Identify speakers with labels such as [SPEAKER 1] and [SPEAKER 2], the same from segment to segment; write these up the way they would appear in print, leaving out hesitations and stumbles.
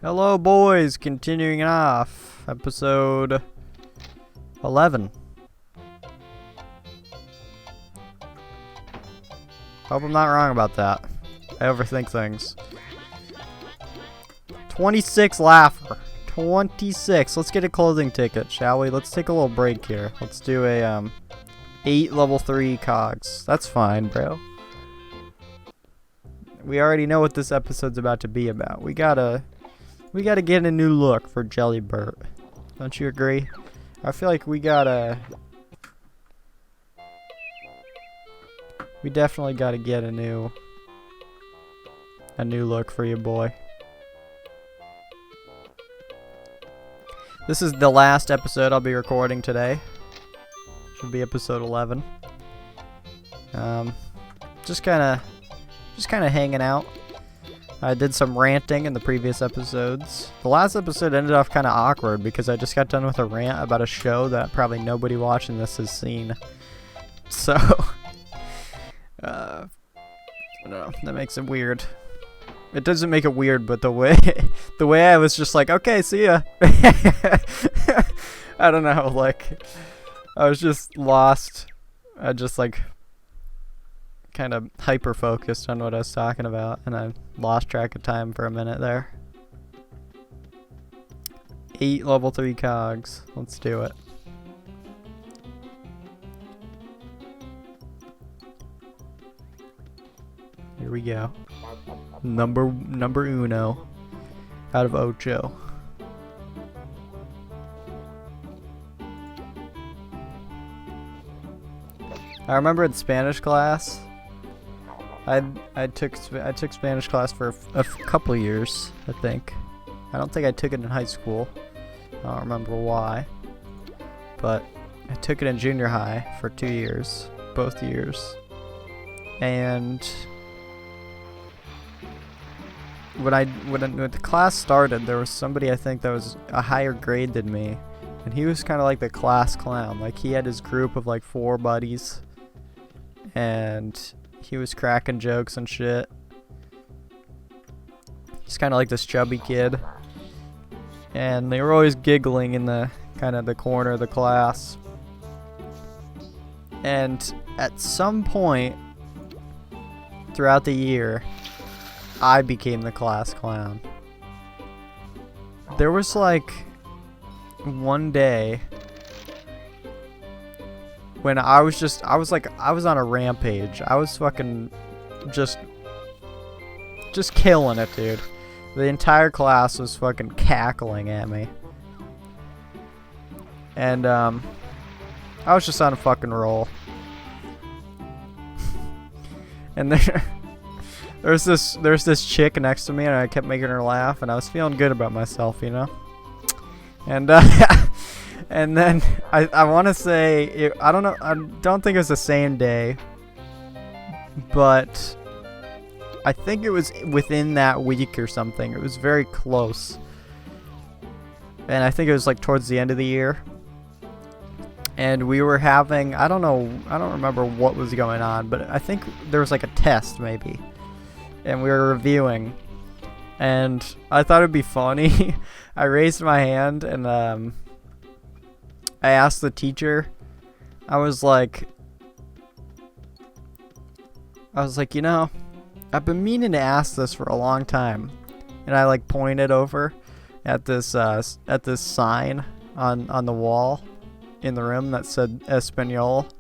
[SPEAKER 1] Hello, boys. Continuing off. Episode 11. Hope I'm not wrong about that. I overthink things. 26 laugher. 26. Let's get a clothing ticket, shall we? Let's take a little break here. Let's do a 8 level 3 cogs. That's fine, bro. We already know what this episode's about to be about. We gotta get a new look for Jellybert. Don't you agree? I feel like we definitely gotta get a new look for you, boy. This is the last episode I'll be recording today. Should be episode 11. Just kind of hanging out. I did some ranting in the previous episodes. The last episode ended off kind of awkward because I just got done with a rant about a show that probably nobody watching this has seen. So, I don't know, that makes it weird. It doesn't make it weird, but the way I was just like, okay, see ya. I don't know, like, I was just lost. I just like kind of hyper focused on what I was talking about, and I lost track of time for a minute there. 8 level 3 cogs. Let's do it. Here we go. Number uno out of ocho. I remember in Spanish class, I took Spanish class for a couple years, I think. I don't think I took it in high school. I don't remember why, but I took it in junior high for 2 years, both years. And when the class started, there was somebody I think that was a higher grade than me, and he was kind of like the class clown. Like, he had his group of like 4 buddies, and he was cracking jokes and shit. He's kind of like this chubby kid, and they were always giggling in the kind of the corner of the class. And at some point throughout the year, I became the class clown. There was like one day when I was on a rampage. I was fucking just killing it, dude. The entire class was fucking cackling at me. And I was just on a fucking roll. And there's this chick next to me, and I kept making her laugh, and I was feeling good about myself, you know. And and then I want to say I don't think it was the same day, but I think it was within that week or something. It was very close, and I think it was like towards the end of the year. And we were having, I don't remember what was going on, but I think there was like a test maybe. And we were reviewing, and I thought it'd be funny. I raised my hand, and I asked the teacher. I was like, you know, I've been meaning to ask this for a long time. And I like pointed over at this sign on the wall in the room that said Español.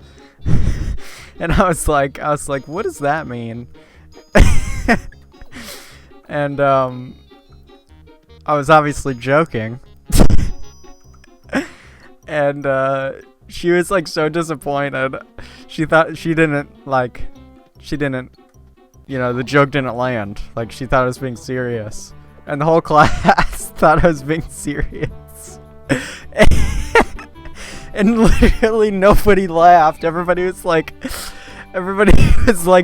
[SPEAKER 1] And I was like, what does that mean? And I was obviously joking. And she was like so disappointed. She thought you know, the joke didn't land. Like, she thought I was being serious, and the whole class thought I was being serious. And literally nobody laughed. Everybody was like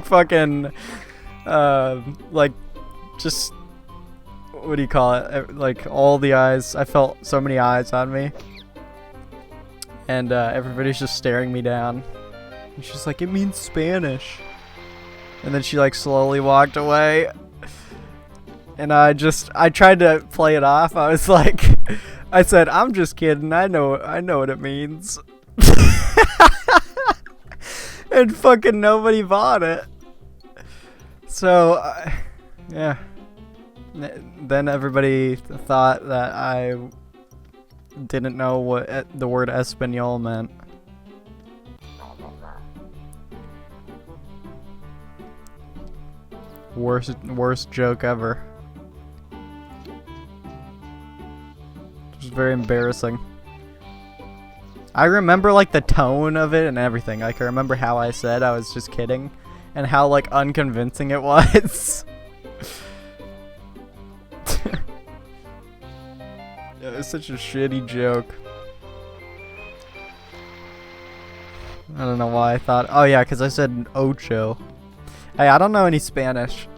[SPEAKER 1] fucking like, just, what do you call it? Like, all the eyes. I felt so many eyes on me, and everybody's just staring me down. And she's like, it means Spanish. And then she like slowly walked away, And I tried to play it off. I was like, I said, I'm just kidding. I know what it means. And fucking nobody bought it. So, yeah. Then everybody thought that I didn't know what the word Español meant. Worst joke ever. It was very embarrassing. I remember like the tone of it and everything. Like I remember how I said I was just kidding and how like unconvincing it was. It was such a shitty joke. I don't know why I thought. Oh yeah, because I said ocho. Hey, I don't know any Spanish.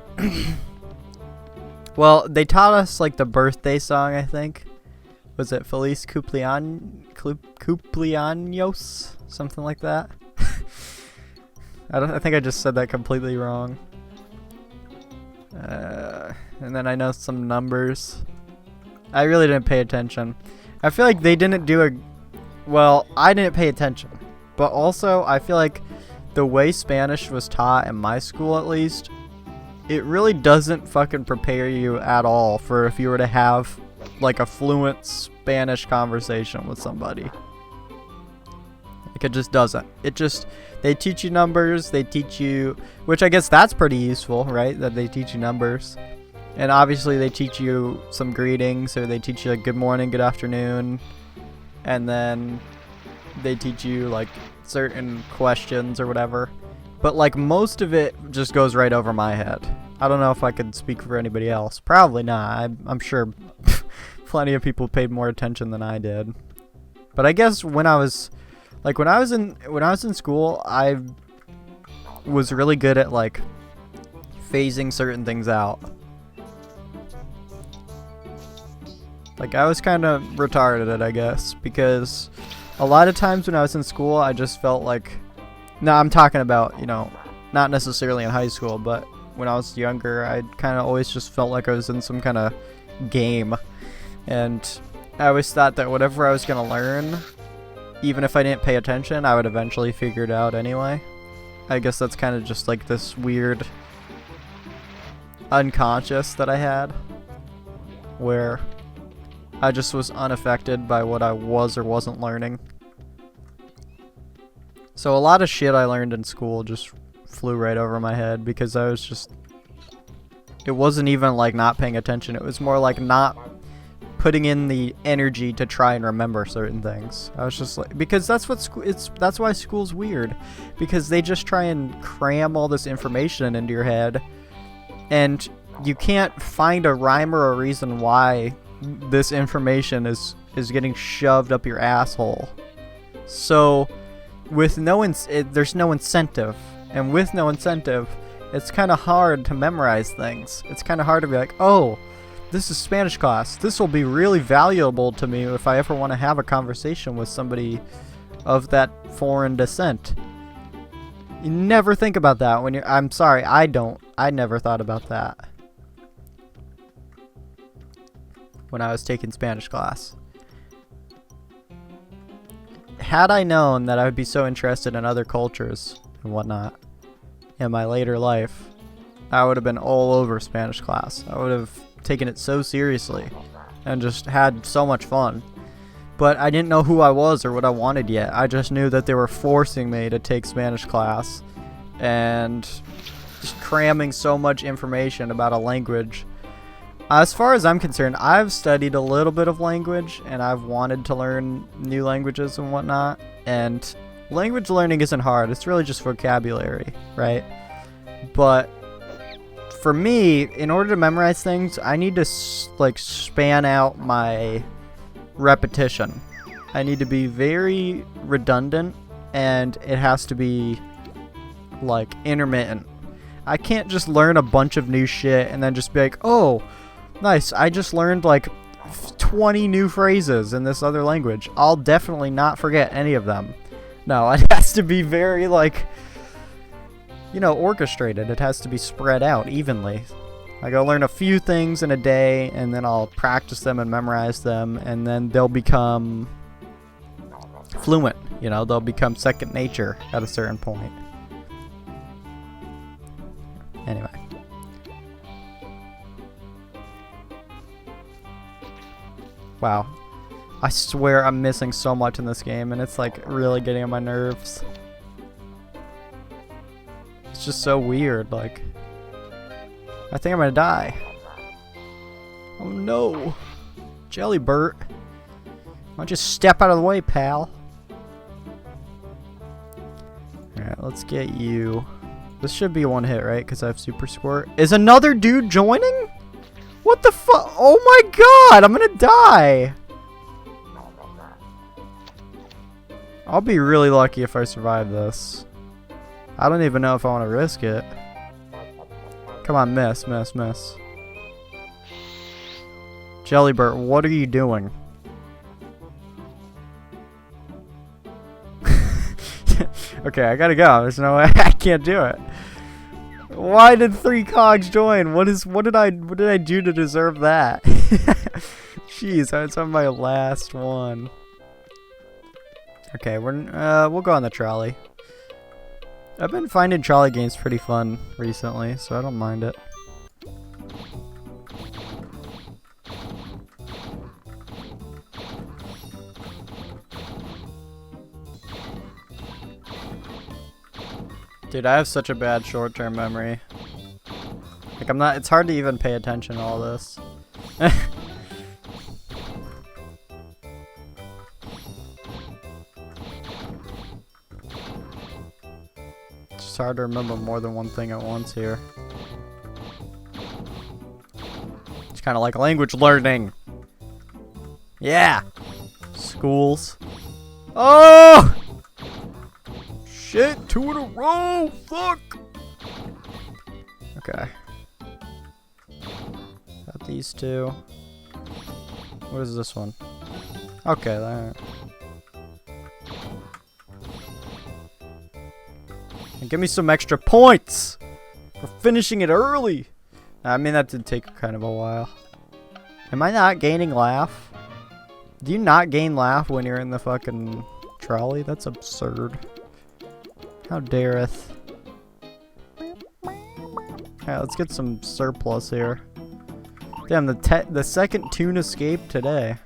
[SPEAKER 1] Well, they taught us like the birthday song, I think. Was it Feliz Cumpleaños? Something like that. I think I just said that completely wrong. And then I know some numbers. I really didn't pay attention. I feel like they didn't do a... Well, I didn't pay attention. But also, I feel like the way Spanish was taught in my school, at least, it really doesn't fucking prepare you at all for if you were to have, like, a fluent Spanish conversation with somebody. Like, it just doesn't. It just... They teach you numbers, they teach you... Which I guess that's pretty useful, right? That they teach you numbers. And obviously they teach you some greetings, or they teach you like good morning, good afternoon. And then they teach you like certain questions or whatever. But like most of it just goes right over my head. I don't know if I could speak for anybody else. Probably not. I'm sure plenty of people paid more attention than I did. But I guess when I was in school, I was really good at like phasing certain things out. Like, I was kind of retarded at it, I guess, because a lot of times when I was in school, I just felt like... No, I'm talking about, you know, not necessarily in high school, but when I was younger, I kind of always just felt like I was in some kind of game. And I always thought that whatever I was going to learn, even if I didn't pay attention, I would eventually figure it out anyway. I guess that's kind of just like this weird unconscious that I had, where... I just was unaffected by what I was or wasn't learning. So a lot of shit I learned in school just flew right over my head because I was just... It wasn't even like not paying attention. It was more like not putting in the energy to try and remember certain things. I was just like... Because that's what that's why school's weird. Because they just try and cram all this information into your head. And you can't find a rhyme or a reason why... this information is getting shoved up your asshole. So with there's no incentive, and with no incentive, it's kind of hard to memorize things. It's kind of hard to be like, oh, this is Spanish class, this will be really valuable to me if I ever want to have a conversation with somebody of that foreign descent. You never think about that when I'm sorry, I never thought about that when I was taking Spanish class. Had I known that I would be so interested in other cultures and whatnot in my later life, I would have been all over Spanish class. I would have taken it so seriously and just had so much fun. But I didn't know who I was or what I wanted yet. I just knew that they were forcing me to take Spanish class and just cramming so much information about a language. As far as I'm concerned, I've studied a little bit of language, and I've wanted to learn new languages and whatnot, and language learning isn't hard. It's really just vocabulary, right? But for me, in order to memorize things, I need to like span out my repetition. I need to be very redundant, and it has to be like intermittent. I can't just learn a bunch of new shit and then just be like, oh, nice, I just learned like 20 new phrases in this other language. I'll definitely not forget any of them. No, it has to be very like, you know, orchestrated. It has to be spread out evenly. Like, I'll learn a few things in a day, and then I'll practice them and memorize them, and then they'll become fluent. You know, they'll become second nature at a certain point. Anyway. Wow. I swear I'm missing so much in this game, and it's like really getting on my nerves. It's just so weird, like. I think I'm gonna die. Oh no. Jellybert. Why don't you step out of the way, pal? Alright, let's get you. This should be one hit, right? Because I have super squirt. Is another dude joining? What the fuck? Oh my god, I'm gonna die. I'll be really lucky if I survive this. I don't even know if I want to risk it. Come on, miss. Jellybert, what are you doing? Okay, I gotta go. There's no way I can't do it. Why did 3 cogs join? What did I do to deserve that? Jeez, that's on my last one. Okay, we'll go on the trolley. I've been finding trolley games pretty fun recently, so I don't mind it. Dude, I have such a bad short-term memory. Like, it's hard to even pay attention to all this. It's hard to remember more than one thing at once here. It's kind of like language learning. Yeah. Schools. Oh! Shit, 2 in a row! Fuck! Okay. Got these 2. What is this one? Okay, there. And give me some extra points for finishing it early. I mean, that did take kind of a while. Am I not gaining laugh? Do you not gain laugh when you're in the fucking trolley? That's absurd. How dareth. Alright, let's get some surplus here. Damn, the second tune escape today.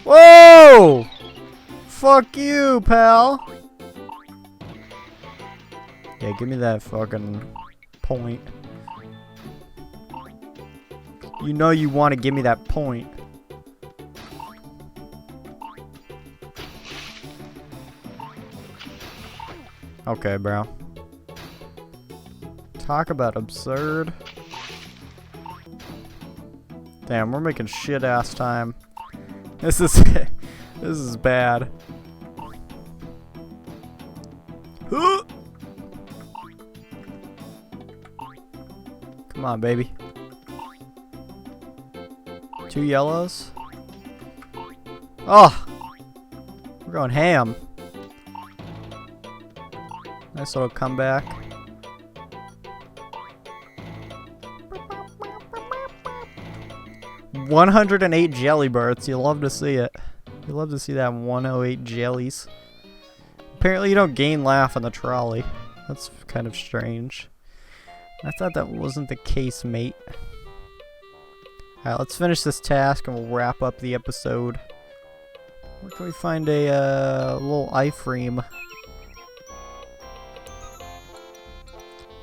[SPEAKER 1] Whoa! Fuck you, pal. Yeah, give me that fucking point. You know you want to give me that point. Okay, bro. Talk about absurd. Damn, we're making shit ass time. This is bad. Come on, baby. 2 yellows. Oh! We're going ham. Nice little comeback. $108 Jellybirds. You love to see it. You love to see that 108 jellies. Apparently you don't gain laugh on the trolley. That's kind of strange. I thought that wasn't the case, mate. Alright, let's finish this task and we'll wrap up the episode. Where can we find a little iframe?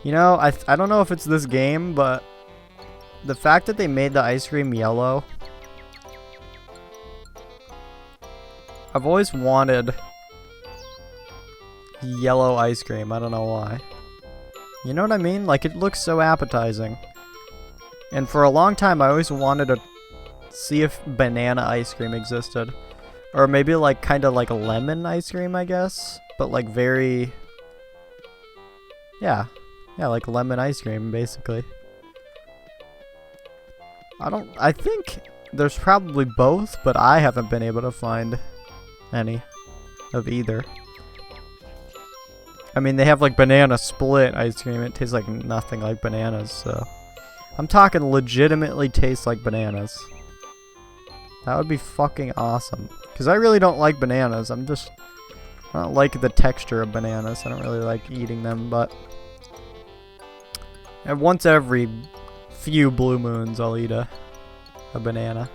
[SPEAKER 1] You know, I don't know if it's this game, but the fact that they made the ice cream yellow, I've always wanted yellow ice cream. I don't know why. You know what I mean? Like, it looks so appetizing. And for a long time, I always wanted to see if banana ice cream existed. Or maybe, like, kind of like a lemon ice cream, I guess. But, like, very... Yeah. Yeah, like lemon ice cream, basically. I think there's probably both, but I haven't been able to find any of either. I mean, they have like banana split ice cream. It tastes like nothing like bananas, so I'm talking legitimately tastes like bananas. That would be fucking awesome. Because I really don't like bananas. I don't like the texture of bananas. I don't really like eating them, but and once every few blue moons I'll eat a banana.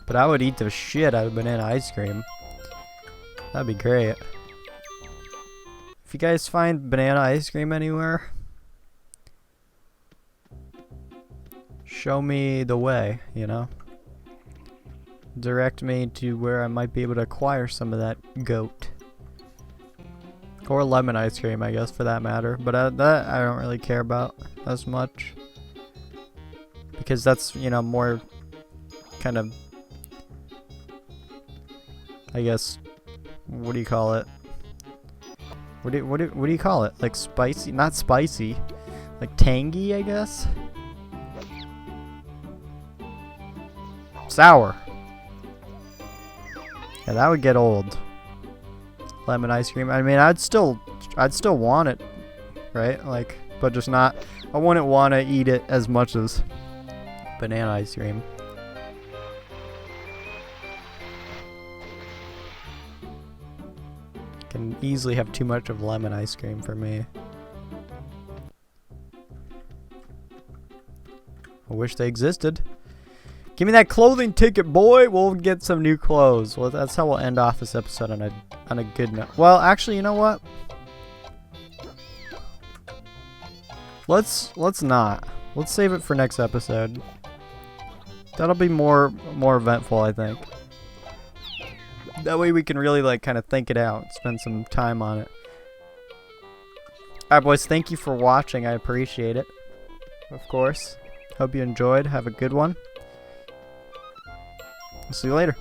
[SPEAKER 1] But I would eat the shit out of banana ice cream. That'd be great. If you guys find banana ice cream anywhere, show me the way, you know? Direct me to where I might be able to acquire some of that goat. Or lemon ice cream, I guess, for that matter. But that I don't really care about as much. Because that's, you know, more kind of, I guess, what do you call it? What do you call it? Like spicy? Not spicy. Like tangy, I guess? Sour. Yeah, that would get old. Lemon ice cream. I mean, I'd still want it, right? Like, but just not. I wouldn't want to eat it as much as banana ice cream. Can easily have too much of lemon ice cream for me. I wish they existed. Give me that clothing ticket, boy. We'll get some new clothes. Well, that's how we'll end off this episode on a good note. Well, actually, you know what? Let's not. Let's save it for next episode. That'll be more eventful, I think. That way we can really like kind of think it out, spend some time on it. Alright, boys, thank you for watching. I appreciate it. Of course. Hope you enjoyed. Have a good one. I'll see you later.